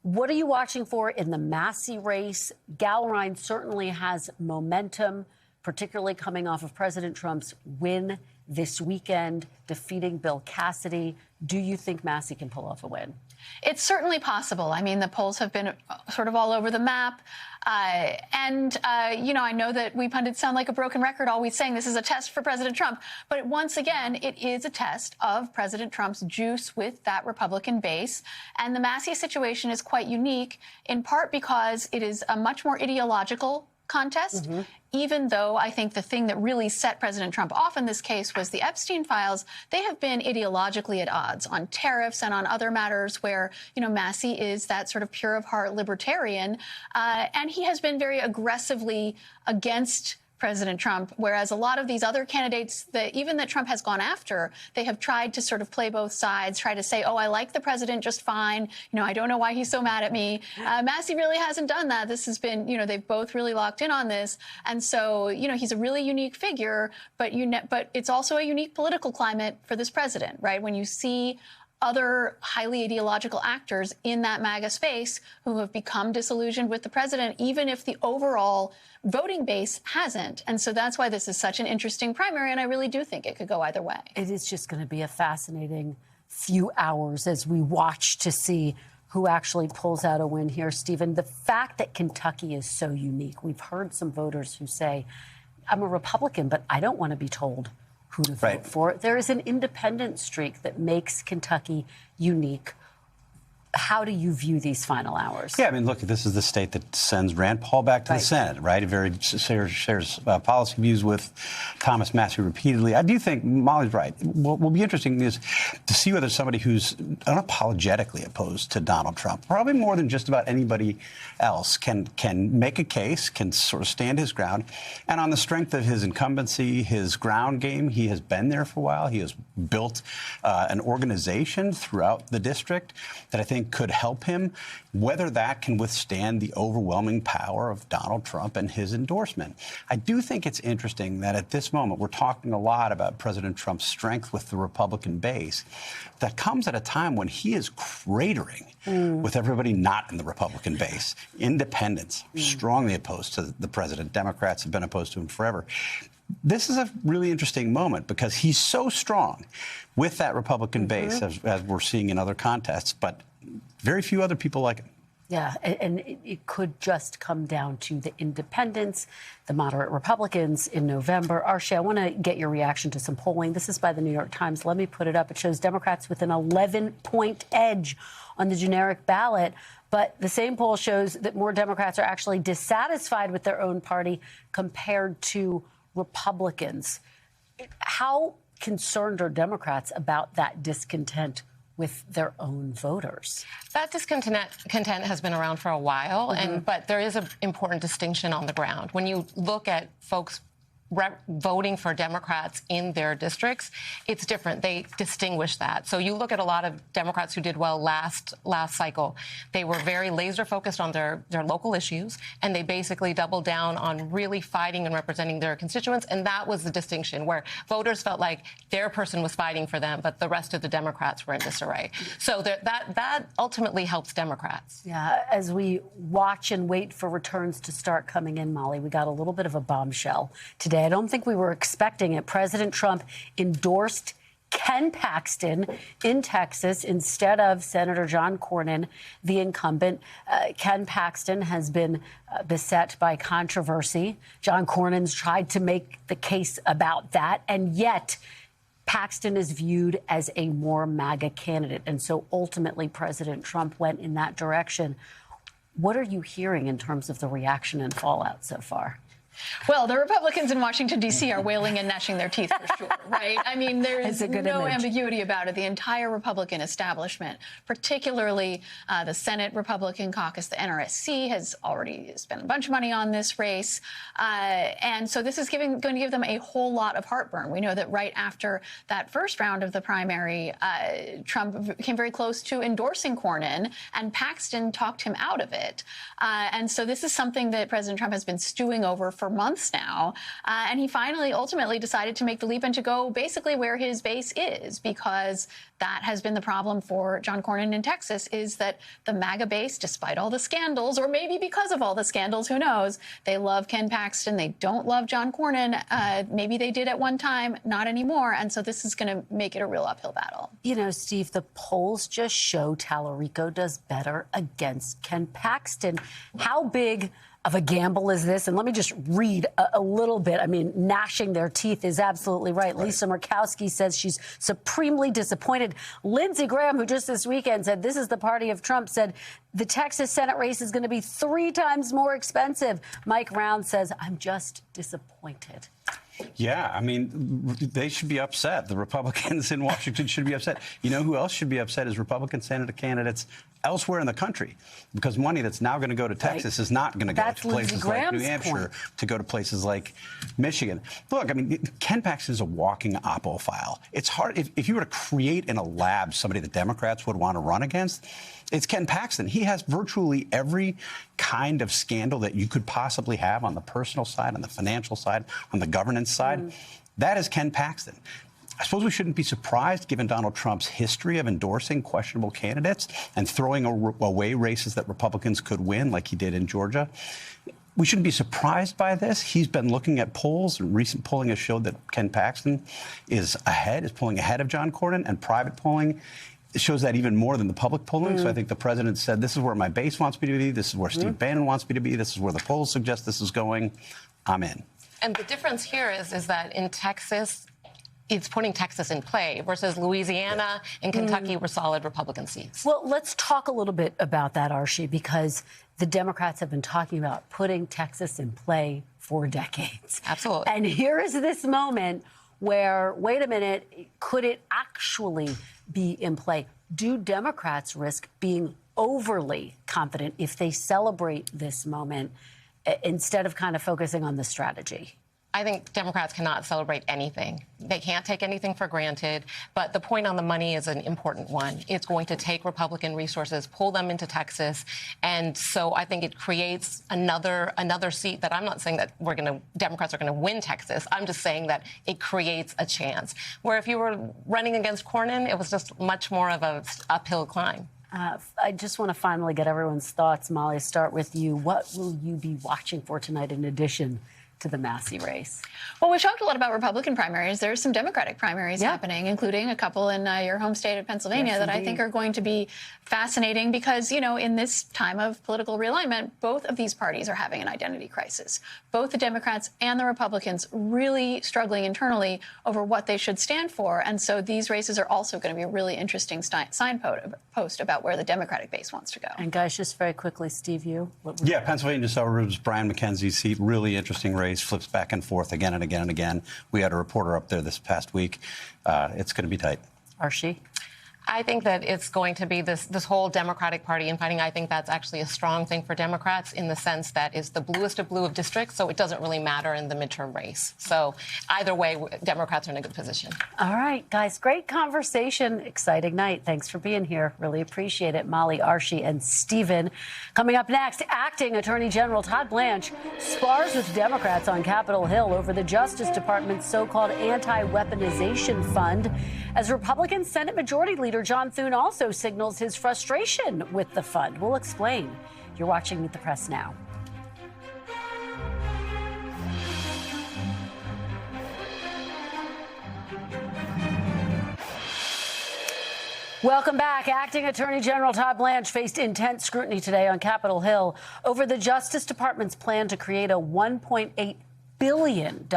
What are you watching for in the Massey race? Gallurine certainly has momentum, particularly coming off of President Trump's win this weekend, defeating Bill Cassidy. Do you think Massey can pull off a win? It's certainly possible. I mean, the polls have been sort of all over the map. You know, I know that we pundits sound like a broken record, always saying this is a test for President Trump. But once again, it is a test of President Trump's juice with that Republican base. And the Massey situation is quite unique, in part because it is a much more ideological contest, even though I think the thing that really set President Trump off in this case was the Epstein files. They have been ideologically at odds on tariffs and on other matters where, Massey is that sort of pure of heart libertarian. And he has been very aggressively against President Trump, whereas a lot of these other candidates that Trump has gone after, they have tried to sort of play both sides, try to say, oh, I like the president just fine. I don't know why he's so mad at me. Massey really hasn't done that. This has been, they've both really locked in on this. And so, he's a really unique figure, but it's also a unique political climate for this president, right? When you see other highly ideological actors in that MAGA space who have become disillusioned with the president, even if the overall voting base hasn't. And so that's why this is such an interesting primary, and I really do think it could go either way. It is just going to be a fascinating few hours as we watch to see who actually pulls out a win here, Stephen. The fact that Kentucky is so unique, we've heard some voters who say, I'm a Republican, but I don't want to be told who to vote for. There is an independent streak that makes Kentucky unique. How do you view these final hours? Yeah, I mean, look, this is the state that sends Rand Paul back to the Senate, right? It very shares policy views with Thomas Massey repeatedly. I do think Molly's right. What will be interesting is to see whether somebody who's unapologetically opposed to Donald Trump, probably more than just about anybody else, can make a case, can sort of stand his ground. And on the strength of his incumbency, his ground game, he has been there for a while. He has built an organization throughout the district that I think could help him. Whether that can withstand the overwhelming power of Donald Trump and his endorsement. I do think it's interesting that at this moment, we're talking a lot about President Trump's strength with the Republican base. That comes at a time when he is cratering with everybody not in the Republican base. Independents, strongly opposed to the president. Democrats have been opposed to him forever. This is a really interesting moment because he's so strong with that Republican base, as we're seeing in other contests, but very few other people like him. Yeah, and it could just come down to the independents, the moderate Republicans in November. Archie, I want to get your reaction to some polling. This is by the New York Times. Let me put it up. It shows Democrats with an 11-point edge on the generic ballot. But the same poll shows that more Democrats are actually dissatisfied with their own party compared to Republicans. How concerned are Democrats about that discontent with their own voters? That discontent has been around for a while, but there is an important distinction on the ground. When you look at folks voting for Democrats in their districts, it's different. They distinguish that. So you look at a lot of Democrats who did well last cycle. They were very laser focused on their local issues, and they basically doubled down on really fighting and representing their constituents. And that was the distinction, where voters felt like their person was fighting for them, but the rest of the Democrats were in disarray. So that ultimately helps Democrats. Yeah, as we watch and wait for returns to start coming in, Molly, we got a little bit of a bombshell today. I don't think we were expecting it. President Trump endorsed Ken Paxton in Texas instead of Senator John Cornyn, the incumbent. Ken Paxton has been beset by controversy. John Cornyn's tried to make the case about that, and yet Paxton is viewed as a more MAGA candidate. And so ultimately, President Trump went in that direction. What are you hearing in terms of the reaction and fallout so far? Well, the Republicans in Washington, D.C. are wailing and gnashing their teeth for sure, right? I mean, there's no ambiguity about it. The entire Republican establishment, particularly the Senate Republican caucus, the NRSC, has already spent a bunch of money on this race. And so this is going to give them a whole lot of heartburn. We know that right after that first round of the primary, Trump came very close to endorsing Cornyn, and Paxton talked him out of it. And so this is something that President Trump has been stewing over for months now. And he finally ultimately decided to make the leap and to go basically where his base is, because that has been the problem for John Cornyn in Texas, is that the MAGA base, despite all the scandals, or maybe because of all the scandals, who knows, they love Ken Paxton. They don't love John Cornyn. Maybe they did at one time, not anymore. And so this is going to make it a real uphill battle. You know, Steve, the polls just show Tallarico does better against Ken Paxton. How big of a gamble is this? And let me just read a little bit. I mean, gnashing their teeth is absolutely right. Lisa Murkowski says she's supremely disappointed. Lindsey Graham, who just this weekend said this is the party of Trump, said the Texas Senate race is going to be 3 times more expensive. Mike Round says, I'm just disappointed. Yeah, I mean, they should be upset. The Republicans in Washington should be upset. You know who else should be upset is Republican senator candidates elsewhere in the country, because money that's now going to go to Texas is not going to go to places like New Hampshire, to go to places like Michigan. Look, I mean, Ken Paxton is a walking oppo file. It's hard. If you were to create in a lab somebody the Democrats would want to run against, it's Ken Paxton. He has virtually every kind of scandal that you could possibly have on the personal side, on the financial side, on the governance side. That is Ken Paxton. I suppose we shouldn't be surprised, given Donald Trump's history of endorsing questionable candidates and throwing away races that Republicans could win, like he did in Georgia. We shouldn't be surprised by this. He's been looking at polls, and recent polling has showed that Ken Paxton is pulling ahead of John Cornyn, and private polling shows that even more than the public polling. So I think the president said, this is where my base wants me to be, this is where Steve Bannon wants me to be, this is where the polls suggest this is going. I'm in. And the difference here is that in Texas, it's putting Texas in play versus Louisiana and Kentucky were solid Republican seats. Well, let's talk a little bit about that, Archie, because the Democrats have been talking about putting Texas in play for decades. Absolutely. And here is this moment where, wait a minute, could it actually be in play? Do Democrats risk being overly confident if they celebrate this moment instead of kind of focusing on the strategy? I think Democrats cannot celebrate anything. They can't take anything for granted. But the point on the money is an important one. It's going to take Republican resources, pull them into Texas. And so I think it creates another seat that I'm not saying that Democrats are going to win Texas. I'm just saying that it creates a chance. Where if you were running against Cornyn, it was just much more of an uphill climb. I just want to finally get everyone's thoughts. Molly, start with you. What will you be watching for tonight in addition to the Massey race? Well, we've talked a lot about Republican primaries. There's some Democratic primaries happening, including a couple in your home state of Pennsylvania that I think are going to be fascinating because, you know, in this time of political realignment, both of these parties are having an identity crisis. Both the Democrats and the Republicans really struggling internally over what they should stand for. And so these races are also going to be a really interesting signpost about where the Democratic base wants to go. And guys, just very quickly, Steve, Pennsylvania suburbs, Brian McKenzie's seat, really interesting race, flips back and forth again and again and again. We had a reporter up there this past week. It's going to be tight. Archie? I think that it's going to be this whole Democratic Party infighting. I think that's actually a strong thing for Democrats in the sense that it's the bluest of blue of districts, so it doesn't really matter in the midterm race. So either way, Democrats are in a good position. All right, guys, great conversation. Exciting night. Thanks for being here. Really appreciate it. Molly, Archie, and Stephen. Coming up next, Acting Attorney General Todd Blanche spars with Democrats on Capitol Hill over the Justice Department's so-called anti-weaponization fund, as Republican Senate Majority Leader John Thune also signals his frustration with the fund. We'll explain. You're watching Meet the Press now. Welcome back. Acting Attorney General Todd Blanche faced intense scrutiny today on Capitol Hill over the Justice Department's plan to create a $1.8 billion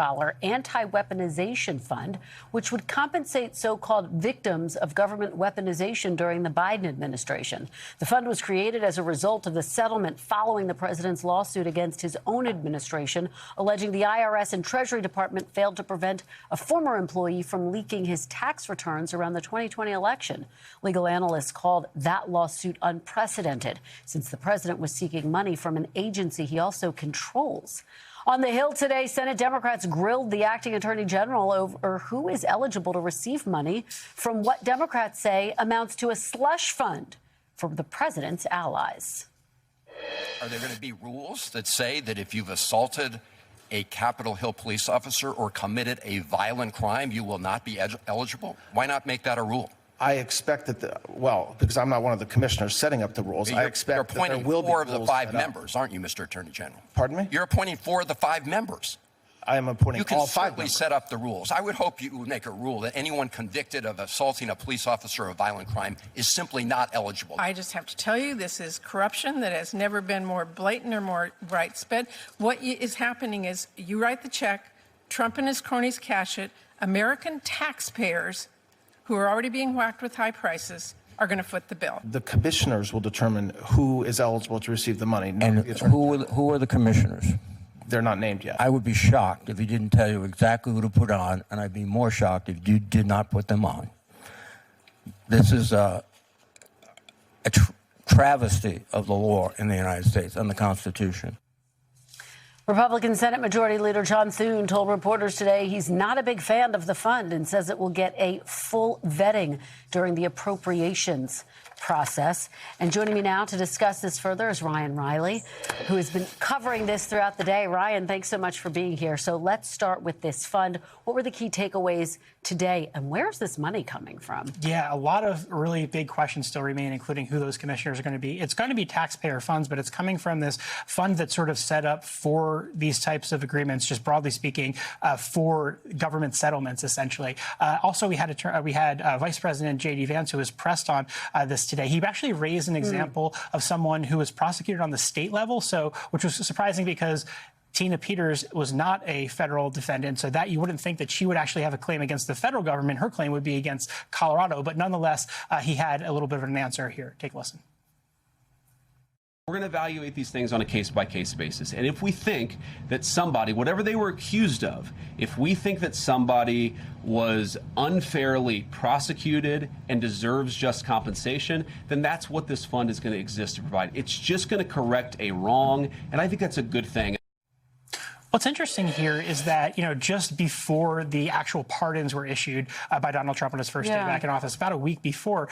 anti-weaponization fund, which would compensate so-called victims of government weaponization during the Biden administration. The fund was created as a result of the settlement following the president's lawsuit against his own administration, alleging the IRS and Treasury Department failed to prevent a former employee from leaking his tax returns around the 2020 election. Legal analysts called that lawsuit unprecedented, since the president was seeking money from an agency he also controls. On the Hill today, Senate Democrats grilled the acting attorney general over who is eligible to receive money from what Democrats say amounts to a slush fund for the president's allies. Are there going to be rules that say that if you've assaulted a Capitol Hill police officer or committed a violent crime, you will not be eligible? Why not make that a rule? I expect that, because I'm not one of the commissioners setting up the rules, I expect that there will be rules. You're appointing 4 of the 5 members, aren't you, Mr. Attorney General? Pardon me? You're appointing 4 of the 5 members. I am appointing You can all 5 certainly members. set up the rules. I would hope you would make a rule that anyone convicted of assaulting a police officer or a violent crime is simply not eligible. I just have to tell you, this is corruption that has never been more blatant or more widespread. What is happening is you write the check, Trump and his cronies cash it, American taxpayers who are already being whacked with high prices are going to foot the bill. The commissioners will determine who is eligible to receive the money. And who are the commissioners? They're not named yet. I would be shocked if he didn't tell you exactly who to put on, and I'd be more shocked if you did not put them on. This is a travesty of the law in the United States and the Constitution. Republican Senate Majority Leader John Thune told reporters today he's not a big fan of the fund and says it will get a full vetting during the appropriations process. And joining me now to discuss this further is Ryan Riley, who has been covering this throughout the day. Ryan, thanks so much for being here. So let's start with this fund. What were the key takeaways today, and where's this money coming from? Yeah, a lot of really big questions still remain, including who those commissioners are going to be. It's going to be taxpayer funds, but it's coming from this fund that's sort of set up for these types of agreements, just broadly speaking, for government settlements, essentially. Also, we had Vice President J.D. Vance, who was pressed on this today. He actually raised an example of someone who was prosecuted on the state level, which was surprising because Tina Peters was not a federal defendant, so that you wouldn't think that she would actually have a claim against the federal government. Her claim would be against Colorado, but nonetheless, he had a little bit of an answer here. Take a listen. We're going to evaluate these things on a case-by-case basis. And if we think that somebody, whatever they were accused of, if we think that somebody was unfairly prosecuted and deserves just compensation, then that's what this fund is going to exist to provide. It's just going to correct a wrong, and I think that's a good thing. What's interesting here is that, just before the actual pardons were issued by Donald Trump on his first day back in office, about a week before,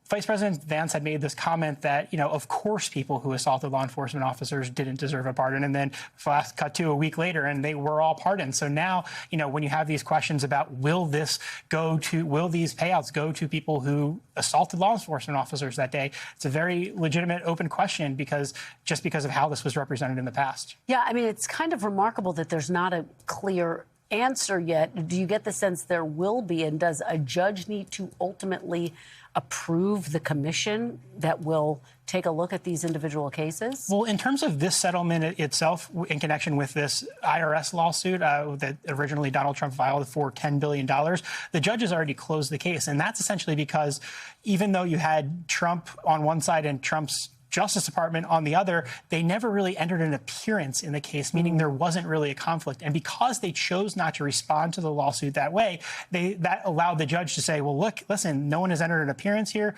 Vice President Vance had made this comment that, of course, people who assaulted law enforcement officers didn't deserve a pardon. And then fast cut to a week later, and they were all pardoned. So now, when you have these questions about will these payouts go to people who assaulted law enforcement officers that day, it's a very legitimate, open question because of how this was represented in the past. Yeah, I mean, it's kind of remarkable that there's not a clear answer yet. Do you get the sense there will be, and does a judge need to ultimately approve the commission that will take a look at these individual cases? Well, in terms of this settlement itself, in connection with this IRS lawsuit that originally Donald Trump filed for $10 billion, the judge has already closed the case. And that's essentially because even though you had Trump on one side and Trump's Justice Department on the other, they never really entered an appearance in the case, meaning there wasn't really a conflict. And because they chose not to respond to the lawsuit that way, that allowed the judge to say, well, listen, no one has entered an appearance here.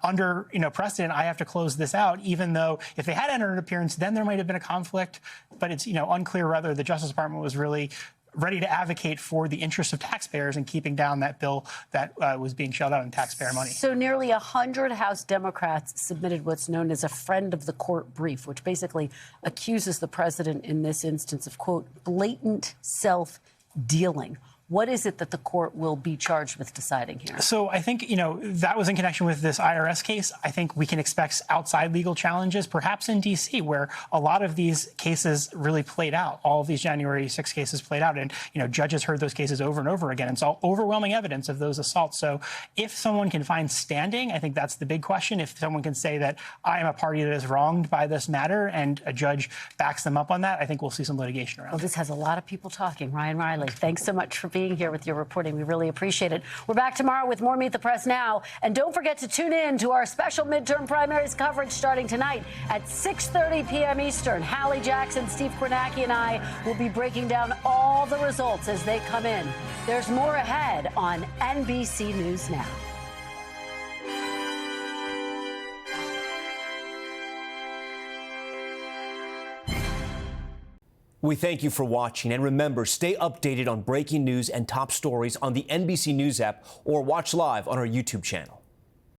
Under precedent, I have to close this out, even though if they had entered an appearance, then there might have been a conflict. But it's unclear whether the Justice Department was really ready to advocate for the interests of taxpayers and keeping down that bill that was being shelled out in taxpayer money. So nearly 100 House Democrats submitted what's known as a friend of the court brief, which basically accuses the president in this instance of, quote, blatant self-dealing. What is it that the court will be charged with deciding here? So I think, that was in connection with this IRS case. I think we can expect outside legal challenges, perhaps in D.C., where a lot of these cases really played out. All of these January 6 cases played out. And, judges heard those cases over and over again. It's all overwhelming evidence of those assaults. So if someone can find standing, I think that's the big question. If someone can say that I am a party that is wronged by this matter and a judge backs them up on that, I think we'll see some litigation around it. Well, this has a lot of people talking. Ryan Riley, thanks so much for being here with your reporting. We really appreciate it. We're back tomorrow with more Meet the Press Now. And don't forget to tune in to our special midterm primaries coverage starting tonight at 6:30 p.m. Eastern. Hallie Jackson, Steve Kornacki, and I will be breaking down all the results as they come in. There's more ahead on NBC News Now. We thank you for watching, and remember, stay updated on breaking news and top stories on the NBC News app or watch live on our YouTube channel.